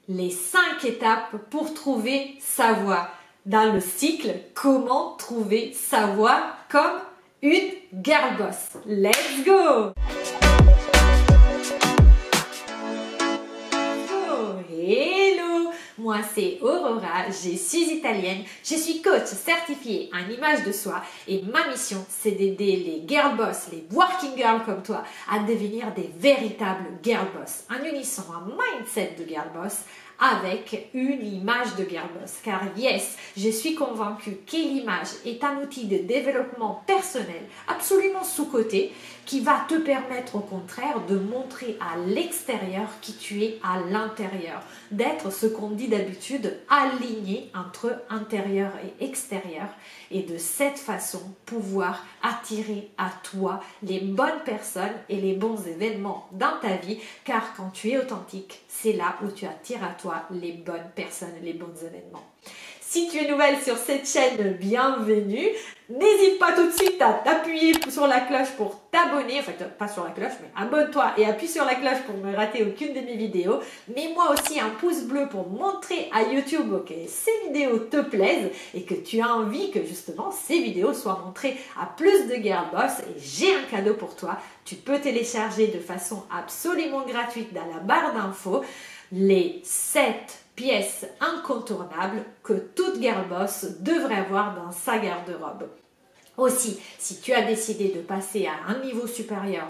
les 5 étapes pour trouver sa voie. Dans le cycle, comment trouver sa voie comme une girl boss. Let's go! Hello! Moi c'est Aurora, je suis italienne, je suis coach certifiée en image de soi et ma mission c'est d'aider les girl boss, les working girls comme toi à devenir des véritables girl boss en unissant un mindset de girl boss avec une image de girl boss. Car yes, je suis convaincue que l'image est un outil de développement personnel absolument sous-coté qui va te permettre au contraire de montrer à l'extérieur qui tu es à l'intérieur, d'être ce qu'on dit d'habitude aligné entre intérieur et extérieur et de cette façon pouvoir attirer à toi les bonnes personnes et les bons événements dans ta vie car quand tu es authentique, c'est là où tu attires à toi les bonnes personnes, les bons événements. Si tu es nouvelle sur cette chaîne, bienvenue. N'hésite pas tout de suite à t'appuyer sur la cloche pour t'abonner. Enfin, pas sur la cloche, mais abonne-toi et appuie sur la cloche pour ne rater aucune de mes vidéos. Mets-moi aussi un pouce bleu pour montrer à YouTube que ces vidéos te plaisent et que tu as envie que justement ces vidéos soient montrées à plus de girl boss. Et j'ai un cadeau pour toi. Tu peux télécharger de façon absolument gratuite dans la barre d'infos les 7 pièces incontournables que toute girl boss devrait avoir dans sa garde-robe. Aussi, si tu as décidé de passer à un niveau supérieur,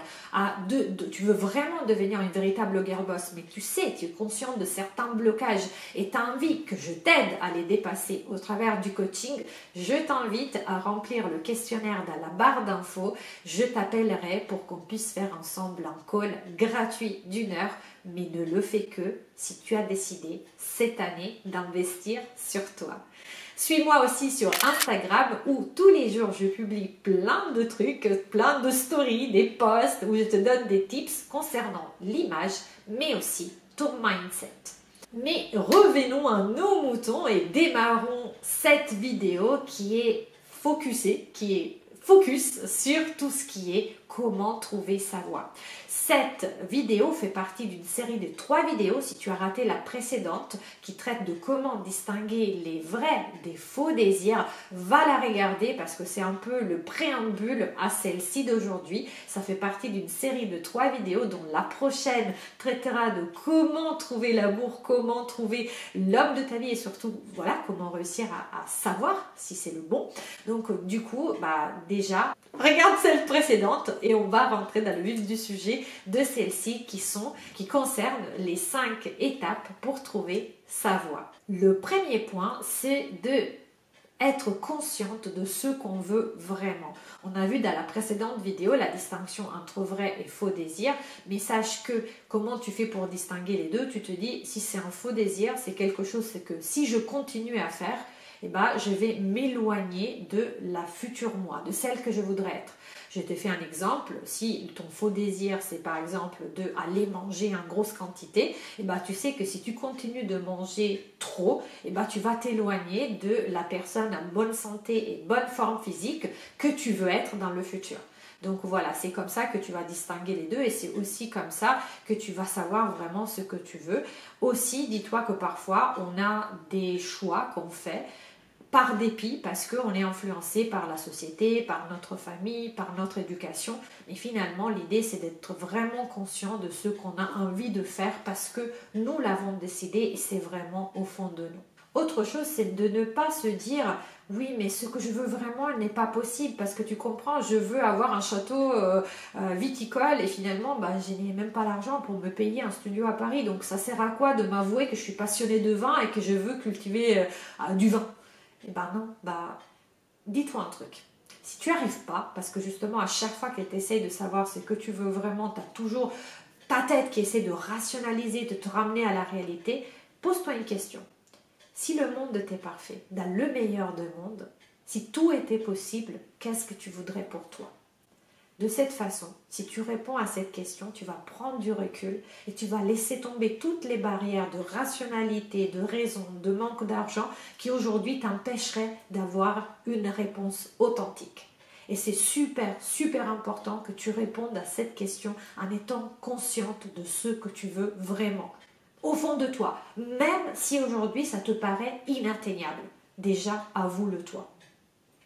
tu veux vraiment devenir une véritable girl boss, mais tu sais, tu es consciente de certains blocages et tu as envie que je t'aide à les dépasser au travers du coaching, je t'invite à remplir le questionnaire dans la barre d'infos. Je t'appellerai pour qu'on puisse faire ensemble un call gratuit d'1 heure, mais ne le fais que si tu as décidé cette année d'investir sur toi. Suis-moi aussi sur Instagram où tous les jours je publie plein de trucs, plein de stories, des posts où je te donne des tips concernant l'image mais aussi ton mindset. Mais revenons à nos moutons et démarrons cette vidéo qui est focus sur tout ce qui est comment trouver sa voie. Cette vidéo fait partie d'une série de 3 vidéos, si tu as raté la précédente, qui traite de comment distinguer les vrais des faux désirs. Va la regarder parce que c'est un peu le préambule à celle-ci d'aujourd'hui. Ça fait partie d'une série de 3 vidéos dont la prochaine traitera de comment trouver l'amour, comment trouver l'homme de ta vie et surtout, voilà, comment réussir à savoir si c'est le bon. Donc, du coup, déjà, regarde celle précédente et on va rentrer dans le vif du sujet de celle-ci qui concerne les 5 étapes pour trouver sa voie. Le premier point, c'est d'être consciente de ce qu'on veut vraiment. On a vu dans la précédente vidéo la distinction entre vrai et faux désir, mais sache que comment tu fais pour distinguer les deux, tu te dis si c'est un faux désir, c'est quelque chose que si je continue à faire, je vais m'éloigner de la future moi, de celle que je voudrais être. Je te fais un exemple, si ton faux désir c'est par exemple d'aller manger en grosse quantité, tu sais que si tu continues de manger trop, tu vas t'éloigner de la personne en bonne santé et bonne forme physique que tu veux être dans le futur. Donc voilà, c'est comme ça que tu vas distinguer les deux et c'est aussi comme ça que tu vas savoir vraiment ce que tu veux. Aussi, dis-toi que parfois on a des choix qu'on fait par dépit parce qu'on est influencé par la société, par notre famille, par notre éducation. Mais finalement, l'idée, c'est d'être vraiment conscient de ce qu'on a envie de faire parce que nous l'avons décidé et c'est vraiment au fond de nous. Autre chose, c'est de ne pas se dire « oui, mais ce que je veux vraiment n'est pas possible parce que tu comprends, je veux avoir un château viticole et finalement, je n'ai même pas l'argent pour me payer un studio à Paris. Donc, ça sert à quoi de m'avouer que je suis passionnée de vin et que je veux cultiver du vin ?» Non, dis-toi un truc. Si tu n'y arrives pas, parce que justement à chaque fois que tu essayes de savoir ce que tu veux vraiment, tu as toujours ta tête qui essaie de rationaliser, de te ramener à la réalité, pose-toi une question. Si le monde était parfait, dans le meilleur des mondes, si tout était possible, qu'est-ce que tu voudrais pour toi ? De cette façon, si tu réponds à cette question, tu vas prendre du recul et tu vas laisser tomber toutes les barrières de rationalité, de raison, de manque d'argent qui aujourd'hui t'empêcheraient d'avoir une réponse authentique. Et c'est super, super important que tu répondes à cette question en étant consciente de ce que tu veux vraiment. au fond de toi, même si aujourd'hui ça te paraît inatteignable. Déjà, avoue-le toi.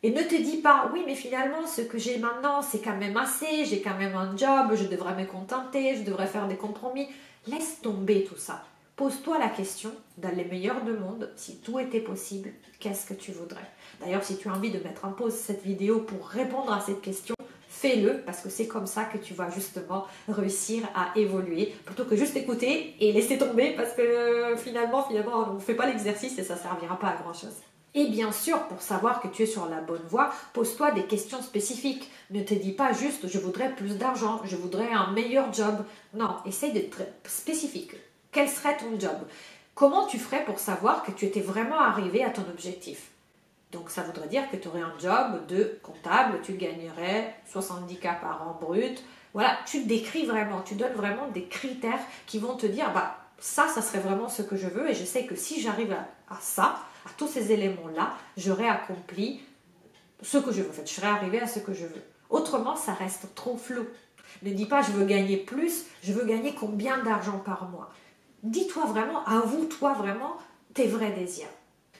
Et ne te dis pas, oui, mais finalement, ce que j'ai maintenant, c'est quand même assez, j'ai quand même un job, je devrais me contenter, je devrais faire des compromis. Laisse tomber tout ça. Pose-toi la question, dans les meilleurs deux mondes, si tout était possible, qu'est-ce que tu voudrais? D'ailleurs, si tu as envie de mettre en pause cette vidéo pour répondre à cette question, fais-le, parce que c'est comme ça que tu vas justement réussir à évoluer, plutôt que juste écouter et laisser tomber, parce que finalement, on ne fait pas l'exercice et ça ne servira pas à grand-chose. Et bien sûr, pour savoir que tu es sur la bonne voie, pose-toi des questions spécifiques. Ne te dis pas juste je voudrais plus d'argent, je voudrais un meilleur job. Non, essaye d'être spécifique. Quel serait ton job? Comment tu ferais pour savoir que tu étais vraiment arrivé à ton objectif? Donc ça voudrait dire que tu aurais un job de comptable, tu gagnerais 70 K par an brut. Voilà, tu décris vraiment, tu donnes vraiment des critères qui vont te dire ça serait vraiment ce que je veux et je sais que si j'arrive à ça, à tous ces éléments-là, j'aurai accompli ce que je veux. En fait, je serai arrivé à ce que je veux. Autrement, ça reste trop flou. Ne dis pas je veux gagner plus, je veux gagner combien d'argent par mois. Dis-toi vraiment, avoue-toi vraiment tes vrais désirs.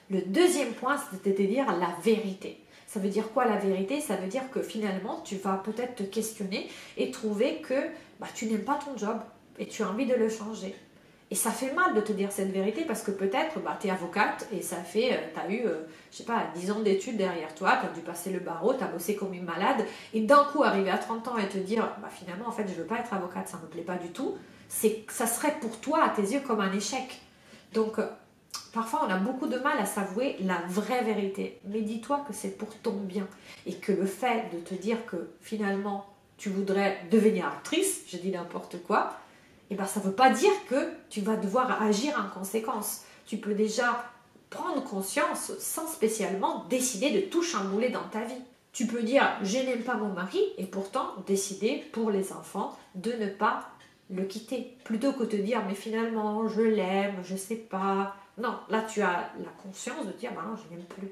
Le deuxième point, c'est de te dire la vérité. Ça veut dire quoi la vérité? Ça veut dire que finalement, tu vas peut-être te questionner et trouver que tu n'aimes pas ton job et tu as envie de le changer. Et ça fait mal de te dire cette vérité parce que peut-être tu es avocate et ça fait, tu as eu, 10 ans d'études derrière toi, tu as dû passer le barreau, tu as bossé comme une malade et d'un coup arriver à 30 ans et te dire finalement en fait je ne veux pas être avocate, ça ne me plaît pas du tout, ça serait pour toi à tes yeux comme un échec. Donc parfois on a beaucoup de mal à s'avouer la vraie vérité, mais dis-toi que c'est pour ton bien et que le fait de te dire que finalement tu voudrais devenir actrice, je dis n'importe quoi, ça ne veut pas dire que tu vas devoir agir en conséquence. Tu peux déjà prendre conscience sans spécialement décider de tout chambouler dans ta vie. Tu peux dire je n'aime pas mon mari et pourtant décider pour les enfants de ne pas le quitter. Plutôt que de te dire mais finalement je l'aime, je ne sais pas. Non, là tu as la conscience de dire non, je n'aime plus.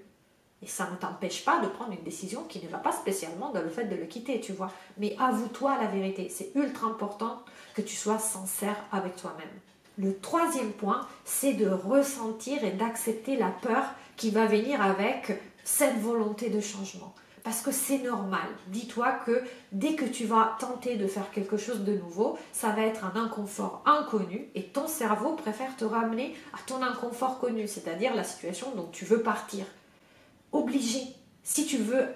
Et ça ne t'empêche pas de prendre une décision qui ne va pas spécialement dans le fait de le quitter, tu vois. Mais avoue-toi la vérité. C'est ultra important que tu sois sincère avec toi-même. Le troisième point, c'est de ressentir et d'accepter la peur qui va venir avec cette volonté de changement. Parce que c'est normal. Dis-toi que dès que tu vas tenter de faire quelque chose de nouveau, ça va être un inconfort inconnu et ton cerveau préfère te ramener à ton inconfort connu, c'est-à-dire la situation dont tu veux partir. Obligé. Si tu veux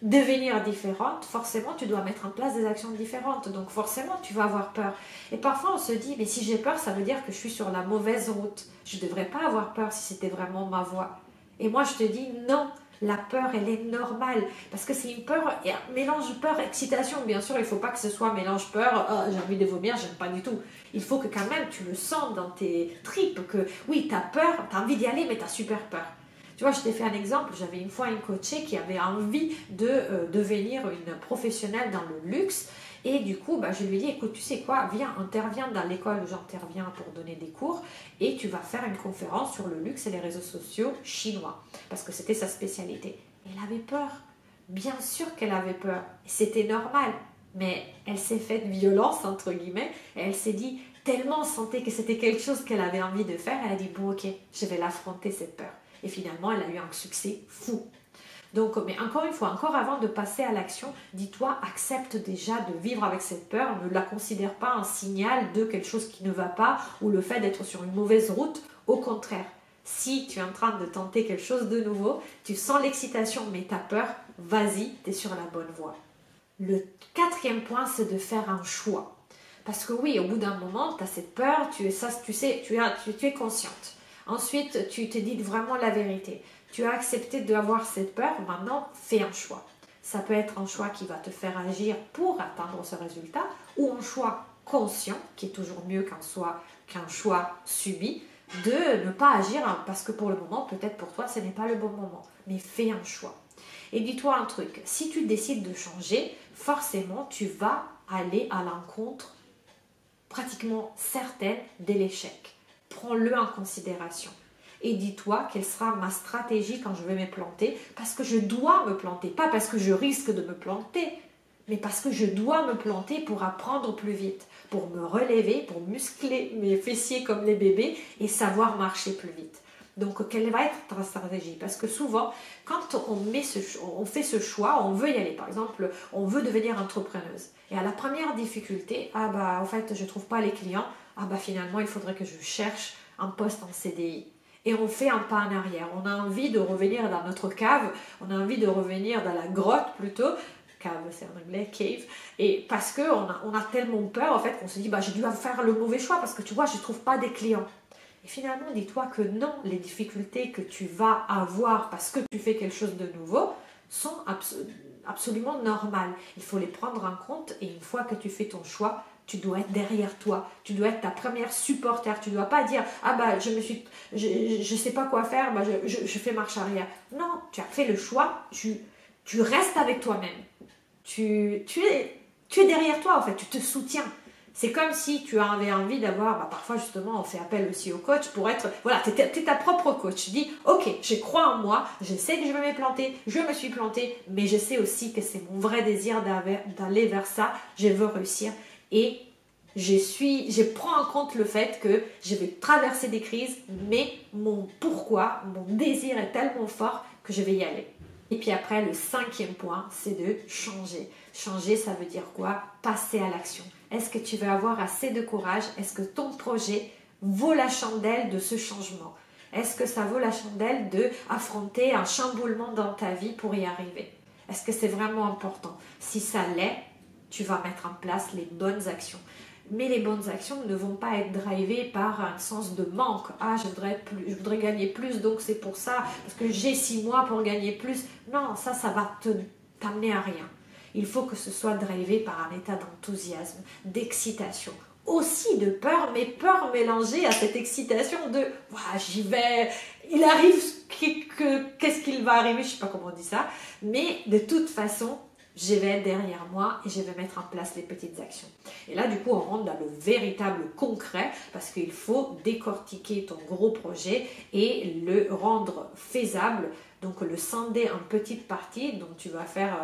devenir différente, forcément tu dois mettre en place des actions différentes. Donc forcément tu vas avoir peur. Et parfois on se dit, mais si j'ai peur, ça veut dire que je suis sur la mauvaise route. Je ne devrais pas avoir peur si c'était vraiment ma voie. Et moi je te dis non, la peur elle est normale. Parce que c'est une peur, et un mélange peur, excitation. Bien sûr, il ne faut pas que ce soit mélange peur, j'ai envie de vomir, j'aime pas du tout. Il faut que quand même tu le sens dans tes tripes, que oui, tu as peur, tu as envie d'y aller, mais tu as super peur. Tu vois, je t'ai fait un exemple, j'avais une fois une coachée qui avait envie de devenir une professionnelle dans le luxe et du coup, je lui ai dit, écoute, tu sais quoi, viens, interviens dans l'école où j'interviens pour donner des cours et tu vas faire une conférence sur le luxe et les réseaux sociaux chinois parce que c'était sa spécialité. Elle avait peur, bien sûr qu'elle avait peur, c'était normal, mais elle s'est faite violence, entre guillemets, et elle s'est dit, tellement sentait que c'était quelque chose qu'elle avait envie de faire, elle a dit, bon ok, je vais l'affronter cette peur. Et finalement, elle a eu un succès fou. Donc, mais encore une fois, encore avant de passer à l'action, dis-toi, accepte déjà de vivre avec cette peur. Ne la considère pas un signal de quelque chose qui ne va pas ou le fait d'être sur une mauvaise route. Au contraire, si tu es en train de tenter quelque chose de nouveau, tu sens l'excitation mais tu as peur, vas-y, tu es sur la bonne voie. Le quatrième point, c'est de faire un choix. Parce que oui, au bout d'un moment, tu as cette peur, tu es consciente. Ensuite, tu te dis vraiment la vérité. Tu as accepté d'avoir cette peur, maintenant fais un choix. Ça peut être un choix qui va te faire agir pour atteindre ce résultat ou un choix conscient, qui est toujours mieux qu'un choix subi, de ne pas agir parce que pour le moment, peut-être pour toi, ce n'est pas le bon moment. Mais fais un choix. Et dis-toi un truc, si tu décides de changer, forcément, tu vas aller à l'encontre pratiquement certaine de l'échec. Prends-le en considération. Et dis-toi quelle sera ma stratégie quand je vais me planter, parce que je dois me planter, pas parce que je risque de me planter, mais parce que je dois me planter pour apprendre plus vite, pour me relever, pour muscler mes fessiers comme les bébés et savoir marcher plus vite. Donc, quelle va être ta stratégie? Parce que souvent, quand on fait ce choix, on veut y aller. Par exemple, on veut devenir entrepreneuse. Et à la première difficulté, ah bah en fait, je ne trouve pas les clients. Ah bah finalement, il faudrait que je cherche un poste en CDI. Et on fait un pas en arrière. On a envie de revenir dans notre cave. On a envie de revenir dans la grotte plutôt. Cave, c'est en anglais, cave. Et parce qu'on a tellement peur, en fait, qu'on se dit, bah, j'ai dû faire le mauvais choix parce que tu vois, je ne trouve pas des clients. Et finalement, dis-toi que non, les difficultés que tu vas avoir parce que tu fais quelque chose de nouveau sont absolument normales. Il faut les prendre en compte et une fois que tu fais ton choix, tu dois être derrière toi. Tu dois être ta première supporter. Tu ne dois pas dire « Ah bah, je sais pas quoi faire, bah, je fais marche arrière. » Non, tu as fait le choix, tu restes avec toi-même. Tu es derrière toi en fait, tu te soutiens. C'est comme si tu avais envie d'avoir, bah parfois justement on fait appel aussi au coach pour être, voilà, tu es ta propre coach. Tu dis, ok, je crois en moi, je sais que je vais me planter, je me suis plantée, mais je sais aussi que c'est mon vrai désir d'aller vers ça, je veux réussir. Et je prends en compte le fait que je vais traverser des crises, mais mon pourquoi, mon désir est tellement fort que je vais y aller. Et puis après, le 5e point, c'est de changer. Changer, ça veut dire quoi? Passer à l'action. Est-ce que tu vas avoir assez de courage? Est-ce que ton projet vaut la chandelle de ce changement? Est-ce que ça vaut la chandelle d'affronter un chamboulement dans ta vie pour y arriver? Est-ce que c'est vraiment important? Si ça l'est, tu vas mettre en place les bonnes actions. Mais les bonnes actions ne vont pas être drivées par un sens de manque. Ah, je voudrais gagner plus, donc c'est pour ça, parce que j'ai 6 mois pour gagner plus. Non, ça va t'amener à rien. Il faut que ce soit drivé par un état d'enthousiasme, d'excitation. Aussi de peur, mais peur mélangée à cette excitation de « j'y vais, il arrive, qu'est-ce qu'il va arriver ?» Je ne sais pas comment on dit ça. Mais de toute façon, je vais être derrière moi et je vais mettre en place les petites actions. Et là, du coup, on rentre dans le véritable concret parce qu'il faut décortiquer ton gros projet et le rendre faisable. Donc, le scinder en petites parties. Donc, tu vas faire,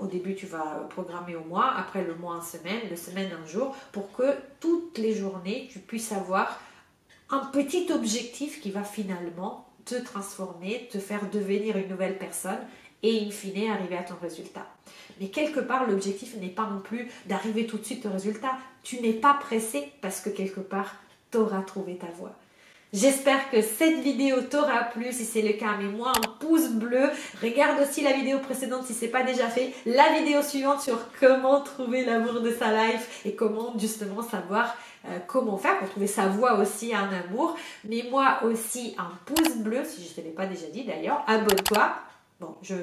au début, tu vas programmer au mois, après le mois en semaine, le semaine en jour, pour que toutes les journées, tu puisses avoir un petit objectif qui va finalement te transformer, te faire devenir une nouvelle personne et in fine arriver à ton résultat. Mais quelque part, l'objectif n'est pas non plus d'arriver tout de suite au résultat. Tu n'es pas pressé parce que quelque part, tu auras trouvé ta voie. J'espère que cette vidéo t'aura plu. Si c'est le cas, mets-moi un pouce bleu. Regarde aussi la vidéo précédente si ce n'est pas déjà fait. La vidéo suivante sur comment trouver l'amour de sa life et comment justement savoir comment faire pour trouver sa voie aussi en amour. Mets-moi aussi un pouce bleu si je ne te l'ai pas déjà dit d'ailleurs. Abonne-toi. Bon, je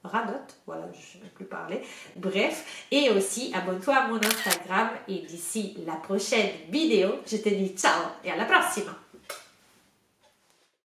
radote, voilà, je ne sais même plus parler. Bref, et aussi abonne-toi à mon Instagram et d'ici la prochaine vidéo, je te dis ciao et à la prochaine.